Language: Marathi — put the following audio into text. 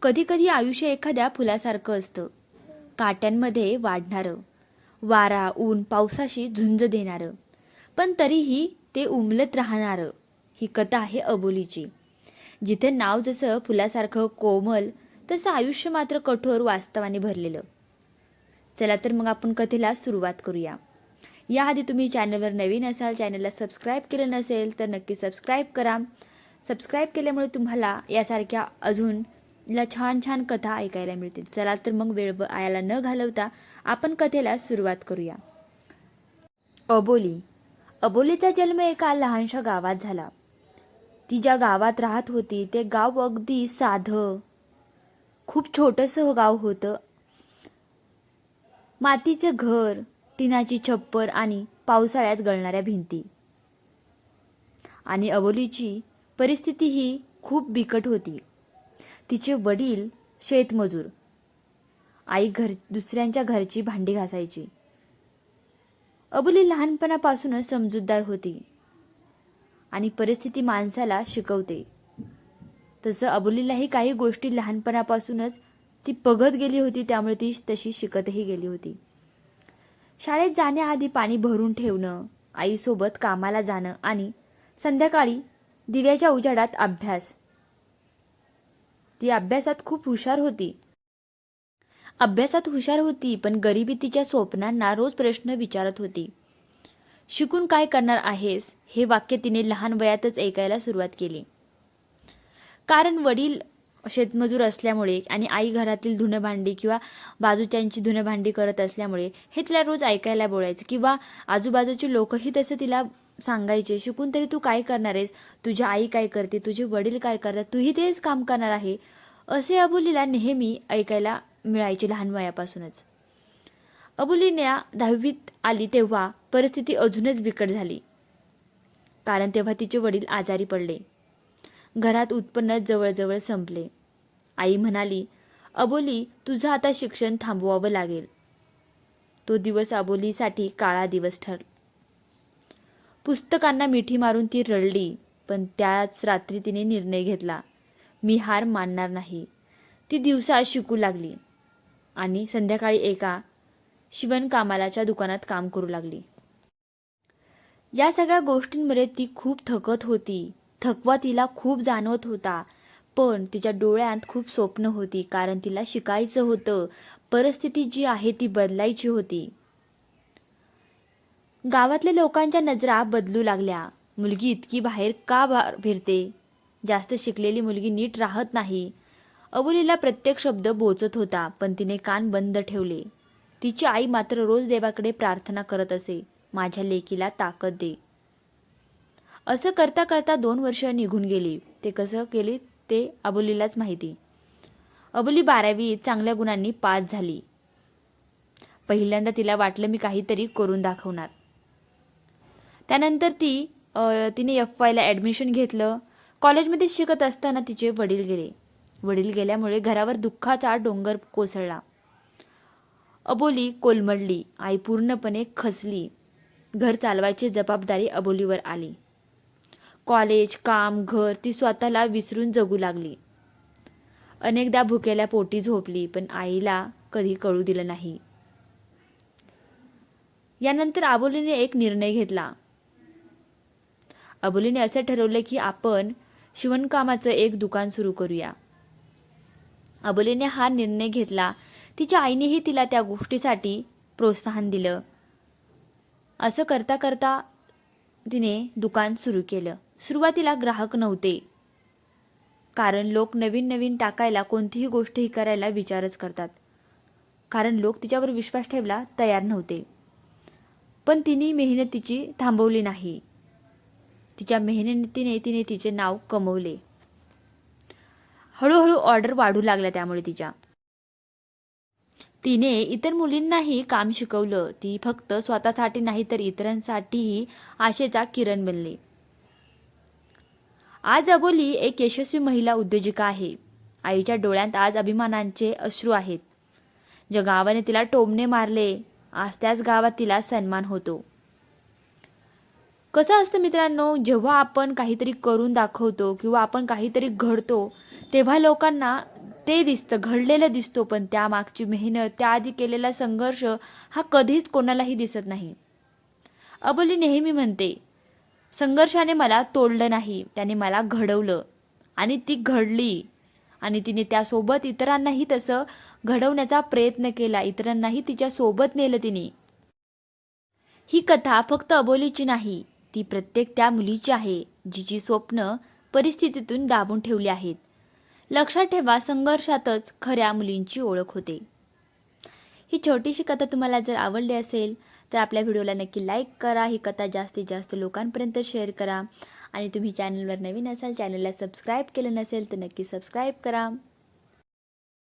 कधीकधी आयुष्य एखाद्या फुलासारखं असतं, काट्यांमध्ये वाढणारं, वारा ऊन पावसाशी झुंज देणारं, पण तरीही ते उमलत राहणारं. ही कथा आहे अबोलीची, जिथे नाव जसं फुलासारखं कोमल, तसं आयुष्य मात्र कठोर वास्तवाने भरलेलं. चला तर मग आपण कथेला सुरुवात करूया. याआधी तुम्ही चॅनलवर नवीन असाल, चॅनलला सबस्क्राईब केलं नसेल तर नक्की सबस्क्राईब करा. सबस्क्राईब केल्यामुळे तुम्हाला यासारख्या अजून छान छान कथा ऐकायला मिळतील. चला तर मग वेळ वायाला न घालवता आपण कथेला सुरुवात करूया. अबोली. अबोलीचा जन्म एका लहानशा गावात झाला. ती ज्या गावात राहत होती ते गाव अगदी साधं, खूप छोटंसं गाव होतं. मातीचं घर, टिनाची छप्पर आणि पावसाळ्यात गळणाऱ्या भिंती. आणि अबोलीची परिस्थिती ही खूप बिकट होती. तिचे वडील शेतमजूर, आई दुसऱ्यांच्या घरची भांडी घासायची. अबोली लहानपणापासूनच समजूतदार होती आणि परिस्थिती माणसाला शिकवते. तसं अबोलीलाही काही गोष्टी लहानपणापासूनच ती बघत गेली होती, त्यामुळे ती तशी शिकतही गेली होती. शाळेत जाण्याआधी पाणी भरून ठेवणं, आईसोबत कामाला जाणं आणि संध्याकाळी दिव्याच्या उजाडात अभ्यास. ती अभ्यासात हुशार होती, पण गरिबी तिच्या स्वप्नांना रोज प्रश्न विचारत होती. शिकून काय करणार आहेस, हे वाक्य तिने लहान वयातच ऐकायला सुरुवात केली. कारण वडील शेतमजूर असल्यामुळे आणि आई घरातील धुणंभांडी किंवा बाजूच्यांची धुणंभांडी करत असल्यामुळे हे तिला रोज ऐकायला बोलायचं, किंवा आजूबाजूचे लोकही तसं तिला सांगायचे, शिकून तरी तू काय करणार आहेस, तुझी आई काय करते, तुझे वडील काय करतात, तूही तेच काम करणार आहे, असे अबोलीला नेहमी ऐकायला मिळायचे लहान वयापासूनच. अबोलीने 10वीत आली तेव्हा परिस्थिती अजूनच बिकट झाली, कारण तेव्हा तिचे वडील आजारी पडले. घरात उत्पन्न जवळजवळ संपले. आई म्हणाली, अबोली, तुझं आता शिक्षण थांबवावं लागेल. तो दिवस अबोलीसाठी काळा दिवस ठरला. पुस्तकांना मिठी मारून ती रडली, पण त्याच रात्री तिने निर्णय घेतला, मी हार मानणार नाही. ती दिवसा शिकू लागली आणि संध्याकाळी एका शिवणकामाच्या दुकानात काम करू लागली. या सगळ्या गोष्टींमध्ये ती खूप थकत होती. थकवा तिला खूप जाणवत होता, पण तिच्या डोळ्यात खूप स्वप्न होती, कारण तिला शिकायचं होतं. परिस्थिती जी आहे ती बदलायची होती. गावातल्या लोकांच्या नजरा बदलू लागल्या. मुलगी इतकी बाहेर का फिरते, जास्त शिकलेली मुलगी नीट राहत नाही. अबोलीला प्रत्येक शब्द बोचत होता, पण तिने कान बंद ठेवले. तिची आई मात्र रोज देवाकडे प्रार्थना करत असे, माझ्या लेकीला ताकद दे. असं करता करता 2 वर्ष निघून गेली. ते कसं गेली ते अबोलीलाच माहिती. अबोली 12वीत चांगल्या गुणांनी पास झाली. पहिल्यांदा तिला वाटलं, मी काहीतरी करून दाखवणार. त्यानंतर तिने FYला ॲडमिशन घेतलं. कॉलेजमध्ये शिकत असताना तिचे वडील गेले. वडील गेल्यामुळे घरावर दुःखाचा डोंगर कोसळला. अबोली कोलमडली. आई पूर्णपणे खचली. घर चालवायची जबाबदारी अबोलीवर आली. कॉलेज, काम, घर ती स्वतःला विसरून जगू लागली. अनेकदा भुकेल्या पोटी झोपली, पण आईला कधी कळू दिलं नाही. यानंतर अबोलीने एक निर्णय घेतला. अबोलीने असे ठरवले की आपण शिवणकामाचं एक दुकान सुरू करूया. अबोलीने हा निर्णय घेतला. तिच्या आईनेही तिला त्या गोष्टीसाठी प्रोत्साहन दिलं. असं करता करता तिने दुकान सुरू केलं. सुरुवातीला ग्राहक नव्हते, कारण लोक नवीन नवीन टाकायला, कोणतीही गोष्टही करायला विचारच करतात, कारण लोक तिच्यावर विश्वास ठेवायला तयार नव्हते. पण तिने मेहनतीची थांबवली नाही. तिच्या मेहनतीने तिने तिचे नाव कमवले. हळूहळू ऑर्डर वाढू लागल्या. त्यामुळे तिने इतर मुलींनाही काम शिकवलं. ती फक्त स्वतःसाठी नाही तर इतरांसाठीही आशेचा किरण बनली. आज अबोली एक यशस्वी महिला उद्योजिका आहे. आईच्या डोळ्यात आज अभिमानाचे अश्रू आहेत. ज्या गावाने तिला टोमणे मारले, आज त्याच गावात तिला सन्मान होतो. कसं असतं मित्रांनो, जेव्हा आपण काहीतरी करून दाखवतो किंवा आपण काहीतरी घडतो, तेव्हा लोकांना ते दिसतं, घडलेलं दिसतो, पण त्यामागची मेहनत, त्याआधी केलेला संघर्ष हा कधीच कोणालाही दिसत नाही. अबोली नेहमी म्हणते, संघर्षाने मला तोडलं नाही, त्याने मला घडवलं. आणि ती घडली आणि तिने त्यासोबत इतरांनाही तसं घडवण्याचा प्रयत्न केला, इतरांनाही तिच्या सोबत नेलं तिने. ही कथा फक्त अबोलीची नाही, ती प्रत्येक त्या मुलीची आहे जिची स्वप्न परिस्थितीतून दाबून ठेवली आहेत. लक्षात ठेवा, संघर्षातच खऱ्या मुलींची ओळख होते. ही छोटीशी कथा तुम्हाला जर आवडली असेल तर आपल्या व्हिडिओला नक्की लाईक करा, ही कथा जास्तीत जास्त लोकांपर्यंत शेअर करा आणि तुम्ही चॅनलवर नवीन असाल, चॅनलला सबस्क्राईब केलं नसेल तर नक्की सबस्क्राईब करा.